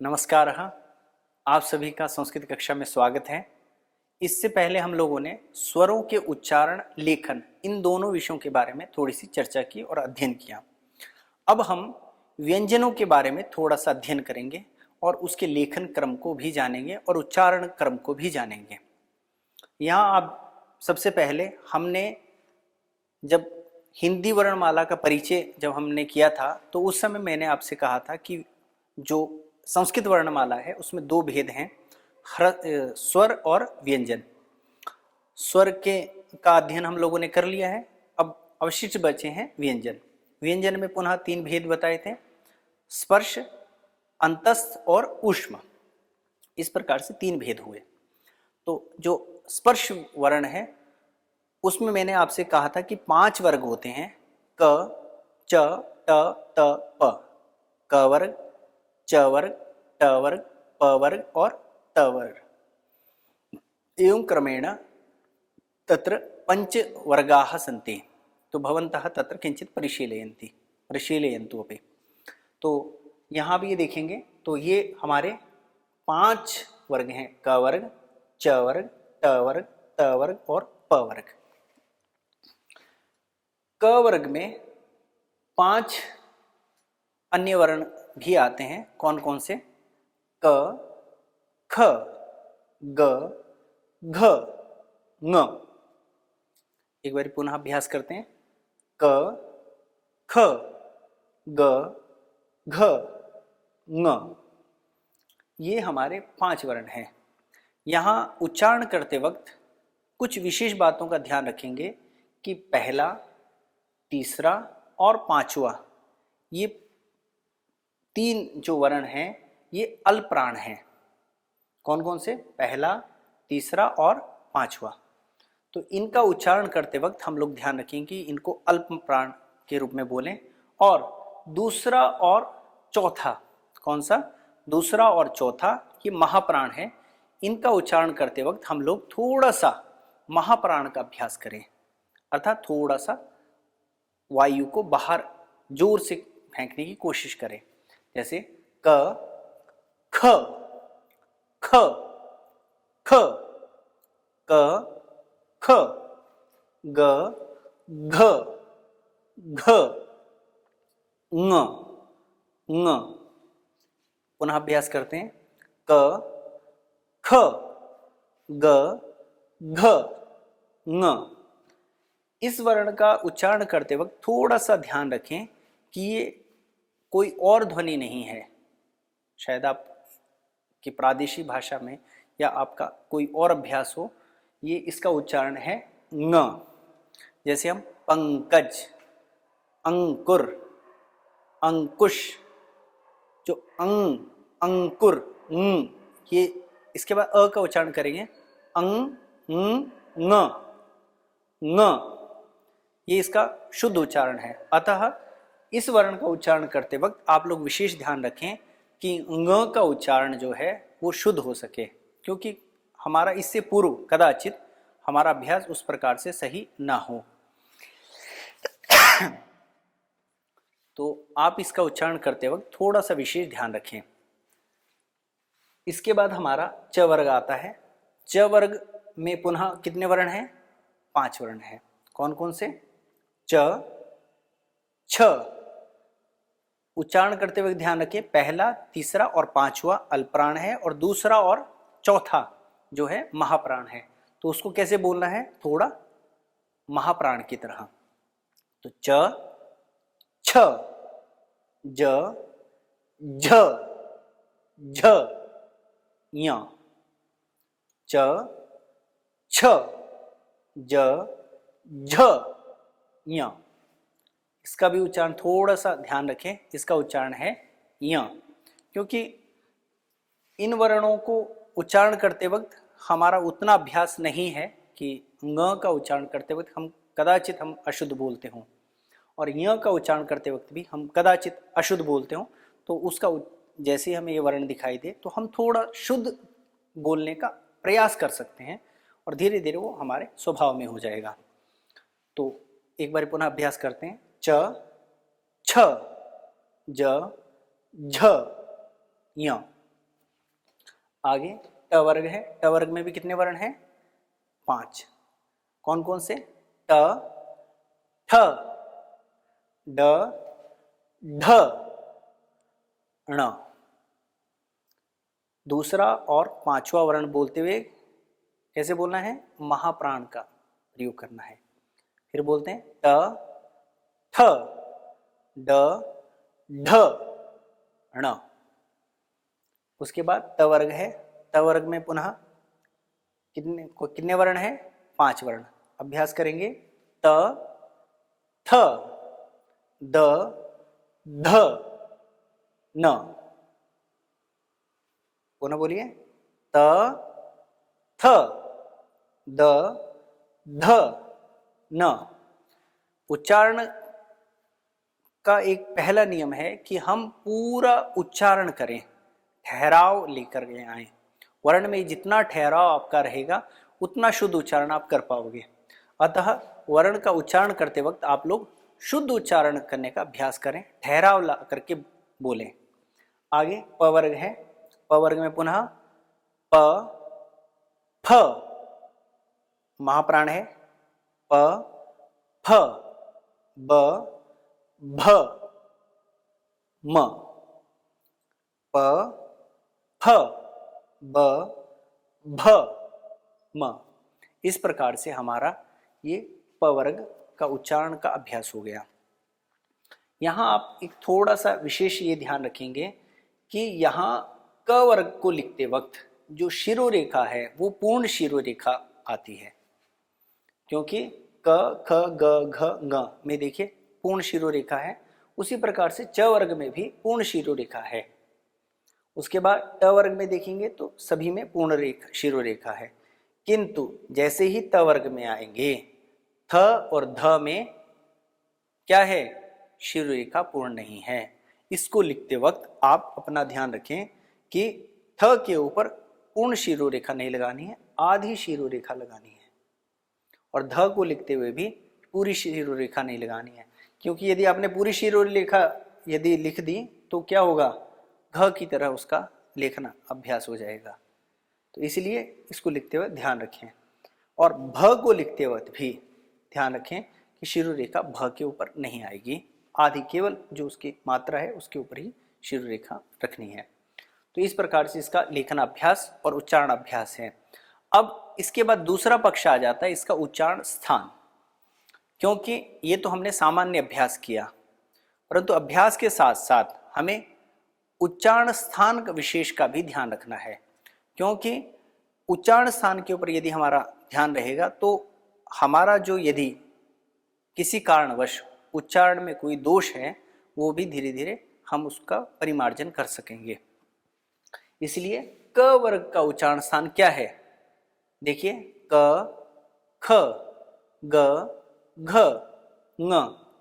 नमस्कार। आप सभी का संस्कृत कक्षा में स्वागत है। इससे पहले हम लोगों ने स्वरों के उच्चारण, लेखन, इन दोनों विषयों के बारे में थोड़ी सी चर्चा की और अध्ययन किया। अब हम व्यंजनों के बारे में थोड़ा सा अध्ययन करेंगे और उसके लेखन क्रम को भी जानेंगे और उच्चारण क्रम को भी जानेंगे। यहाँ आप सबसे पहले हमने जब हिंदी वर्णमाला का परिचय जब हमने किया था तो उस समय मैंने आपसे कहा था कि जो संस्कृत वर्णमाला है उसमें दो भेद हैं, स्वर और व्यंजन। स्वर के का अध्ययन हम लोगों ने कर लिया है। अब अवशिष्ट बचे हैं व्यंजन। व्यंजन में पुनः तीन भेद बताए थे, स्पर्श, अंतस्थ और ऊष्म। इस प्रकार से तीन भेद हुए। तो जो स्पर्श वर्ण है उसमें मैंने आपसे कहा था कि 5 वर्ग होते हैं, क, च, ट, त, प। क वर्ग, च वर्ग, ट वर्ग, प वर्ग और त वर्ग। एवं क्रमेण तत्र पंच वर्गाः सन्ति। तो भवन्तः तत्र किंचित परिशीलयन्तु अपि। तो यहाँ भी ये देखेंगे तो ये हमारे 5 वर्ग हैं, क वर्ग, च वर्ग, ट वर्ग, त वर्ग और प वर्ग। क वर्ग में 5 अन्य वर्ण भी आते हैं। कौन कौन से? क, ख, ग, घ, ङ। एक बार पुनः अभ्यास करते हैं। क, ख, ग, घ, ङ। ये हमारे 5 वर्ण हैं। यहाँ उच्चारण करते वक्त कुछ विशेष बातों का ध्यान रखेंगे कि पहला, तीसरा और पांचवा, ये 3 जो वर्ण हैं ये अल्पप्राण हैं। कौन कौन से? पहला, तीसरा और पांचवा। तो इनका उच्चारण करते वक्त हम लोग ध्यान रखेंगे कि इनको अल्पप्राण के रूप में बोलें। और दूसरा और चौथा, कौन सा? दूसरा और चौथा ये महाप्राण है। इनका उच्चारण करते वक्त हम लोग थोड़ा सा महाप्राण का अभ्यास करें, अर्थात थोड़ा सा वायु को बाहर जोर से फेंकने की कोशिश करें। जैसे क, ख, ख, ख, क, ख, ग, घ, घ, ङ, ङ। पुनः अभ्यास करते हैं। क, ख, ग, घ, ङ। इस वर्ण का उच्चारण करते वक्त थोड़ा सा ध्यान रखें कि ये कोई और ध्वनि नहीं है। शायद आपकी प्रादेशिक भाषा में या आपका कोई और अभ्यास हो, ये इसका उच्चारण है ङ। जैसे हम पंकज, अंकुर, अंकुश, जो अंकुर, ये इसके बाद अ का उच्चारण करेंगे ङ, ये इसका शुद्ध उच्चारण है। अतः इस वर्ण का उच्चारण करते वक्त आप लोग विशेष ध्यान रखें कि ङ का उच्चारण जो है वो शुद्ध हो सके, क्योंकि हमारा इससे पूर्व कदाचित हमारा अभ्यास उस प्रकार से सही ना हो। तो आप इसका उच्चारण करते वक्त थोड़ा सा विशेष ध्यान रखें। इसके बाद हमारा च वर्ग आता है। च वर्ग में पुनः कितने वर्ण हैं? 5 वर्ण हैं। कौन कौन से? च, छ। उच्चारण करते वक्त ध्यान रखें, पहला, तीसरा और पांचवा अल्पप्राण है और दूसरा और चौथा जो है महाप्राण है। तो उसको कैसे बोलना है? थोड़ा महाप्राण की तरह। तो च, छ, ज, झ, झ, ञ। च, छ, ज, झ, ञ। इसका भी उच्चारण थोड़ा सा ध्यान रखें। इसका उच्चारण है ञ, क्योंकि इन वर्णों को उच्चारण करते वक्त हमारा उतना अभ्यास नहीं है कि ङ का उच्चारण करते वक्त हम कदाचित हम अशुद्ध बोलते हों और ञ का उच्चारण करते वक्त भी हम कदाचित अशुद्ध बोलते हों। तो उसका जैसे हमें ये वर्ण दिखाई दे तो हम थोड़ा शुद्ध बोलने का प्रयास कर सकते हैं और धीरे धीरे वो हमारे स्वभाव में हो जाएगा। तो एक बार पुनः अभ्यास करते हैं। च, छ, ज, झ, ञ। आगे ट वर्ग है, ट वर्ग में भी कितने वर्ण हैं? 5। कौन कौन से? ट, ठ, ड, ढ, ण। दूसरा और पांचवा वर्ण बोलते हुए कैसे बोलना है? महाप्राण का प्रयोग करना है। फिर बोलते हैं ट, ठ, ड, ढ, ण। उसके बाद त वर्ग है, त वर्ग में पुनः कितने वर्ण हैं? 5 वर्ण। अभ्यास करेंगे त, थ, द, ध, न। पुनः बोलिए त, थ, द, ध, न। उच्चारण का एक पहला नियम है कि हम पूरा उच्चारण करें, ठहराव लेकर के आए। वर्ण में जितना ठहराव आपका रहेगा उतना शुद्ध उच्चारण आप कर पाओगे। अतः वर्ण का उच्चारण करते वक्त आप लोग शुद्ध उच्चारण करने का अभ्यास करें, ठहराव ला करके बोलें। आगे प वर्ग है, प वर्ग में पुनः प, फ, महाप्राण है, प, फ, ब, भ, म। प, फ, ब, भ, म। इस प्रकार से हमारा ये प वर्ग का उच्चारण का अभ्यास हो गया। यहाँ आप एक थोड़ा सा विशेष ये ध्यान रखेंगे कि यहाँ क वर्ग को लिखते वक्त जो शिरोरेखा है वो पूर्ण शिरोरेखा आती है, क्योंकि क, ख, ग, घ, ङ में देखिए पूर्ण शिरोरेखा है। उसी प्रकार से च वर्ग में भी पूर्ण शिरोरेखा है। उसके बाद ट वर्ग में देखेंगे तो सभी में पूर्ण रेखा शिरोरेखा है, किंतु जैसे ही त वर्ग में आएंगे थ और ध में क्या है? शिरोरेखा पूर्ण नहीं है। इसको लिखते वक्त आप अपना ध्यान रखें कि थ के ऊपर पूर्ण शिरोरेखा नहीं लगानी है, आधी शिरोरेखा लगानी है। और ध को लिखते हुए भी पूरी शिरोरेखा नहीं लगानी है, क्योंकि यदि आपने पूरी शिरोरेखा यदि लिख दी तो क्या होगा? घ की तरह उसका लेखना अभ्यास हो जाएगा। तो इसलिए इसको लिखते हुए ध्यान रखें। और भ को लिखते वक्त भी ध्यान रखें कि शिरोरेखा भ के ऊपर नहीं आएगी, आधी केवल जो उसकी मात्रा है उसके ऊपर ही शिरोरेखा रखनी है। तो इस प्रकार से इसका लेखन अभ्यास और उच्चारण अभ्यास है। अब इसके बाद दूसरा पक्ष आ जाता है इसका उच्चारण स्थान, क्योंकि ये तो हमने सामान्य अभ्यास किया, परंतु अभ्यास के साथ साथ हमें उच्चारण स्थान का विशेष का भी ध्यान रखना है, क्योंकि उच्चारण स्थान के ऊपर यदि हमारा ध्यान रहेगा तो हमारा जो यदि किसी कारणवश उच्चारण में कोई दोष है वो भी धीरे धीरे हम उसका परिमार्जन कर सकेंगे। इसलिए क वर्ग का उच्चारण स्थान क्या है? देखिए क, ख, ग, घ, ङ।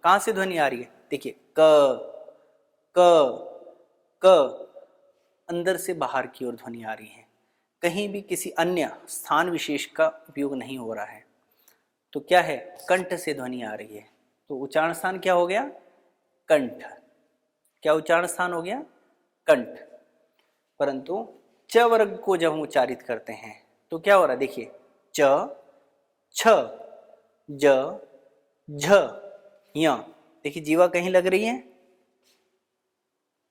कहां से ध्वनि आ रही है? देखिए क अंदर से बाहर की ओर ध्वनि आ रही है, कहीं भी किसी अन्य स्थान विशेष का उपयोग नहीं हो रहा है। तो क्या है? कंठ से ध्वनि आ रही है। तो उच्चारण स्थान क्या हो गया? कंठ। क्या उच्चारण स्थान हो गया? कंठ। परंतु च वर्ग को जब हम उच्चारित करते हैं तो क्या हो रहा है? देखिए च, छ, ज, झ, य। देखिए जीवा कहीं लग रही है,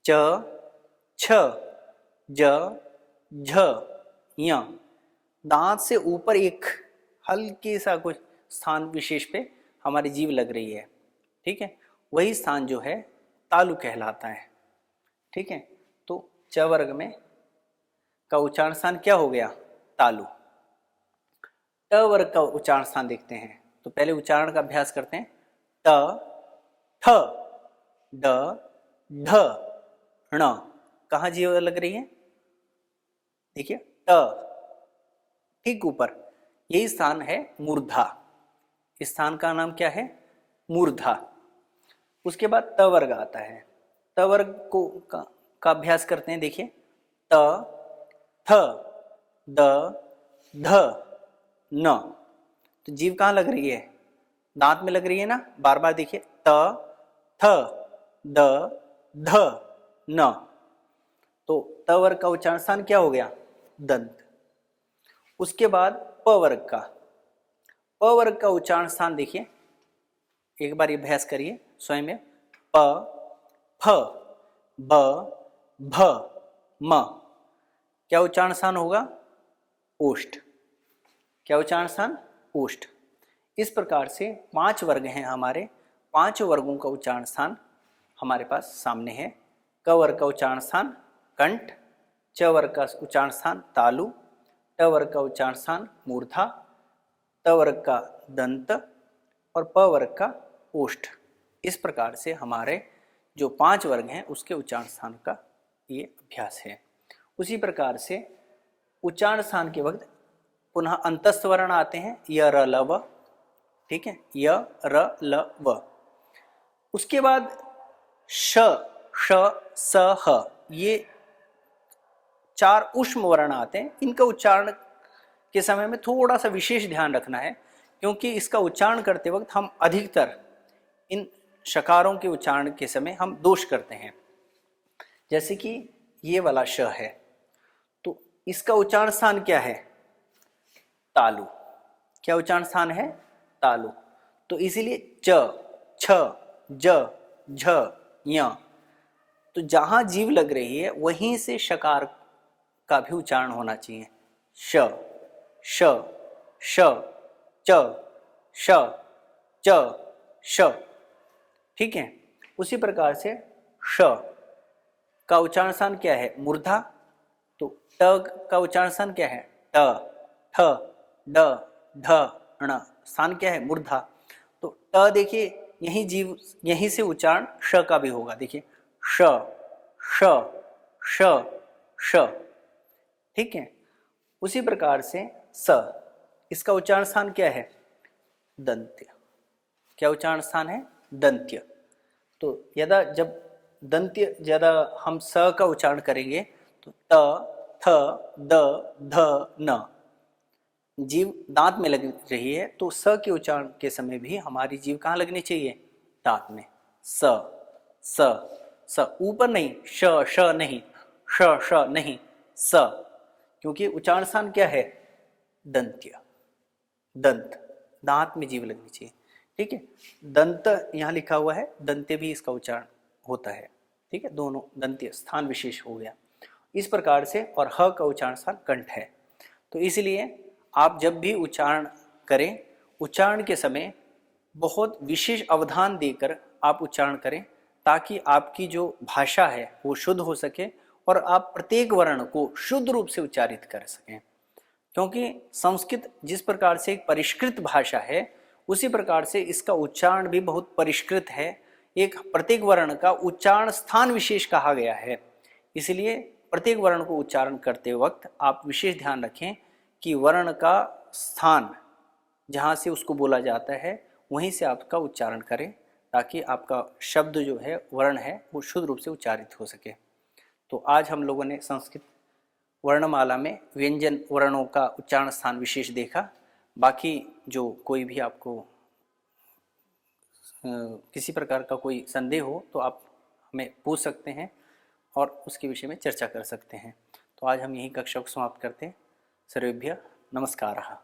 च, छ, ज, झ, य। दांत से ऊपर एक हल्के सा कुछ स्थान विशेष पे हमारी जीभ लग रही है, ठीक है, वही स्थान जो है तालु कहलाता है, ठीक है। तो च वर्ग में का उच्चारण स्थान क्या हो गया? तालु। ट वर्ग का उच्चारण स्थान देखते हैं तो पहले उच्चारण का अभ्यास करते हैं। ट, ठ, ड, ढ, ण। कहाँ जीभ लग रही है? देखिए ट, ठीक ऊपर, यही स्थान है मूर्धा। इस स्थान का नाम क्या है? मूर्धा। उसके बाद त वर्ग आता है। त वर्ग को का अभ्यास करते हैं। देखिए त, थ, द, ध, न। तो जीभ कहाँ लग रही है? दांत में लग रही है ना, बार बार देखिए त, थ, द, ध, न। तो त वर्ग का उच्चारण स्थान क्या हो गया? दंत। उसके बाद प वर्ग का, प वर्ग का उच्चारण स्थान देखिए, एक बार ये अभ्यास करिए स्वयं में। प, फ, ब, भ, म। क्या उच्चारण स्थान होगा? ओष्ठ। क्या उच्चारण स्थान? ओष्ठ। इस प्रकार से 5 वर्ग हैं हमारे, 5 वर्गों का उच्चारण स्थान हमारे पास सामने है। क वर्ग का उच्चारण स्थान कंठ, च वर्ग का उच्चारण स्थान तालु, ट वर्ग का उच्चारण स्थान मूर्धा, त वर्ग का दंत और प वर्ग का ओष्ठ। इस प्रकार से हमारे जो 5 वर्ग हैं उसके उच्चारण स्थान का ये अभ्यास है। उसी प्रकार से उच्चारण स्थान के वक्त पुनः अंतस्थ वर्ण आते हैं, य र ल व। ठीक है, य र ल व। उसके बाद श, श, स, ह, ये 4 ऊष्म वर्ण आते हैं। इनका उच्चारण के समय में थोड़ा सा विशेष ध्यान रखना है, क्योंकि इसका उच्चारण करते वक्त हम अधिकतर इन शकारों के उच्चारण के समय हम दोष करते हैं। जैसे कि ये वाला श है, तो इसका उच्चारण स्थान क्या है? तालु। क्या उच्चारण स्थान है? तालु। तो इसीलिए च, छ, ज, झ, य, तो जहां जीव लग रही है वहीं से शकार का भी उच्चारण होना चाहिए। श, श, श, च, श, च, श। ठीक है। उसी प्रकार से श का उच्चारण स्थान क्या है? मूर्धा। तो ट का उच्चारण स्थान क्या है? ट, ठ, ड, ढ, ण। स्थान क्या है? मूर्धा। तो ट देखिए, यहीं से उच्चारण श का भी होगा। देखिए श, श, श, श। ठीक है। उसी प्रकार से स, इसका उच्चारण स्थान क्या है? दंत्य। क्या उच्चारण स्थान है? दंत्य। तो जब दंत्य ज्यादा हम स का उच्चारण करेंगे तो त, थ, द, ध, न। जीव दांत में लग रही है तो स के उच्चारण के समय भी हमारी जीव कहाँ लगनी चाहिए? दांत में। स, स, स। ऊपर नहीं, श, श नहीं, श, श नहीं, स। क्योंकि उच्चारण स्थान क्या है? दंत्य, दंत। दांत में जीव लगनी चाहिए। ठीक है। दंत यहाँ लिखा हुआ है, दंत्य भी इसका उच्चारण होता है। ठीक है, दोनों दंत्य स्थान विशेष हो गया इस प्रकार से। और ह का उच्चारण स्थान कंठ है। तो इसलिए आप जब भी उच्चारण करें, उच्चारण के समय बहुत विशेष अवधान देकर आप उच्चारण करें, ताकि आपकी जो भाषा है वो शुद्ध हो सके और आप प्रत्येक वर्ण को शुद्ध रूप से उच्चारित कर सकें। क्योंकि संस्कृत जिस प्रकार से एक परिष्कृत भाषा है, उसी प्रकार से इसका उच्चारण भी बहुत परिष्कृत है। एक प्रत्येक वर्ण का उच्चारण स्थान विशेष कहा गया है। इसलिए प्रत्येक वर्ण को उच्चारण करते वक्त आप विशेष ध्यान रखें कि वर्ण का स्थान जहाँ से उसको बोला जाता है वहीं से आपका उच्चारण करें, ताकि आपका शब्द जो है, वर्ण है, वो शुद्ध रूप से उच्चारित हो सके। तो आज हम लोगों ने संस्कृत वर्णमाला में व्यंजन वर्णों का उच्चारण स्थान विशेष देखा। बाकी जो कोई भी आपको किसी प्रकार का कोई संदेह हो तो आप हमें पूछ सकते हैं और उसके विषय में चर्चा कर सकते हैं। तो आज हम यही कक्षा को समाप्त करते हैं। सर्वेभ्यः नमस्कारः।